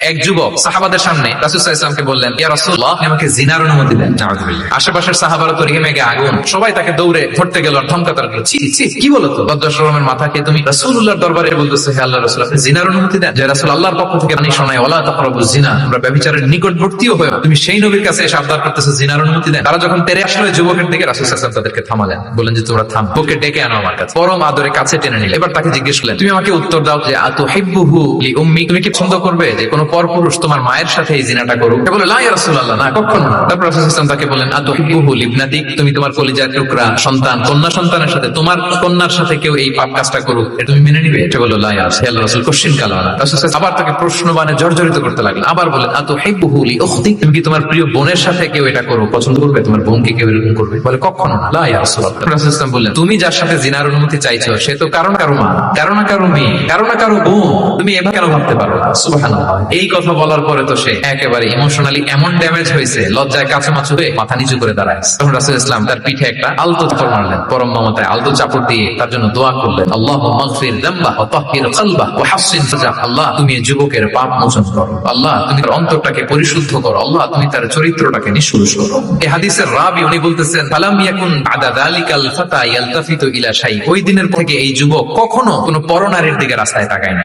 এক যুবক সাহাবাদের সামনে রাসূল সাল্লাল্লাহু আলাইহি ওয়াসাল্লামকে বললেন, ইয়া রাসূলুল্লাহ, আপনি আমাকে জিনার অনুমতি দেন। আশেপাশের সাহাবারা তো রেগে মেগে আগুন, সবাই তাকে দৌড়ে ধরতে গেল আর ধমকাতে লাগলো, ছি ছি, কি বলো তো? লজ্জা শরমের মাথা খেয়ে তুমি রাসূলুল্লাহর দরবারে বলতেছো, হে আল্লাহর রাসূল, আপনি জিনার অনুমতি দেন? যে রাসূল আল্লাহর পক্ষ থেকে বাণী শোনায়, ওয়ালা তাকরাবুজ জিনা, তোমরা ব্যভিচারের নিকটবর্তীও হয়ো, তুমি সেই নবীর কাছে এসে আবদার করতেছো জিনার অনুমতি দেন? তারা যখন তেরে আসলো যুবকের দিকে, রাসূল সাল্লাল্লাহু আলাইহি ওয়াসাল্লাম তাদেরকে থামালেন, বলেন যে তোমরা থাম, ওকে ডেকে আনো আমার কাছে। পরম আদরে কাছে টেনে নিলে। এবার তাকে জিজ্ঞেস করলেন, তুমি আমাকে উত্তর দাও যে আতুহিব্বুহু লিউম্মি, তুমি কি পছন্দ করবে যে কোনো পরপুরুষ তোমার মায়ের সাথে এই জিনাটা করুক? সে বলে, লা ইয়া রাসূলুল্লাহ, না, কখনো না। তারপর রাসূল সাল্লাল্লাহু আলাইহি ওয়াসাল্লাম তাকে বলেন, আতুহিব্বুহু লিবনাতিক, তুমি তোমার কলিজার টুকরা সন্তান, কন্যা সন্তানের সাথে, তোমার কন্যার সাথে কেউ এই পাপ কাজটা করুক, এটা তুমি মেনে নিবে? সে বলল, লা ইয়া আল্লাহর রাসূল, কোশ্চেন কালো না। রাসূল সাল্লাল্লাহু আলাইহি ওয়াসাল্লাম আবার তাকে প্রশ্নবাণে জর্জরিত করতে লাগলেন, আবার বলেন, আতুহিব্বুহু লিউখতিক, তুমি কি তোমার প্রিয় বোনের সাথে কেউ এটা করো পছন্দ করবে? তোমার বোনকে কেউ এরকম করবে? বলে, কখনো না, লা ইয়া রাসূলুল্লাহ। রাসূল সাল্লাল্লাহু আলাইহি ওয়াসাল্লাম বললেন, তুমি যার সাথে জিনার অনুমতি চাইছো সে তো কারো না কারো মা, কারো না কারো মেয়ে, কারো না কারো বোন, তুমি এভাবে কেন ভাবতে পারো? সুবহানাল্লাহ। এই কথা বলার পরে তো সে একেবারে ইমোশনালি এমন ড্যামেজ হয়েছে, লজ্জায় কাছামাছু হয়ে মাথা নিচু করে দাঁড়ায়। তখন রাসূল ইসলাম তার পিঠে একটা আলতো চাপড় মারলেন, পরম মমতায় আলতো চাপড় দিয়ে তার জন্য দোয়া করলেন, আল্লাহুম্মা মাগফির যামবাহু ওয়া তাহহির কলবাহু ওয়া হাসসিন ফারজাহু, আল্লাহ তুমি এই যুবকের পাপ মোচন করো, আল্লাহ তুমি তার অন্তরটাকে পরিশুদ্ধ করো, আল্লাহ তুমি তার চরিত্রটাকে নিঃশুষ করো। এই হাদিসের রাবী উনি বলতেছেন, ফালাম ইয়াকুন বাদা যালিকাল ফাতা ইয়ালতাফিতু ইলা শাই, ওই দিনের থেকে এই যুবক কখনো কোনো পরনারীর দিকে রাস্তায় তাকায় না।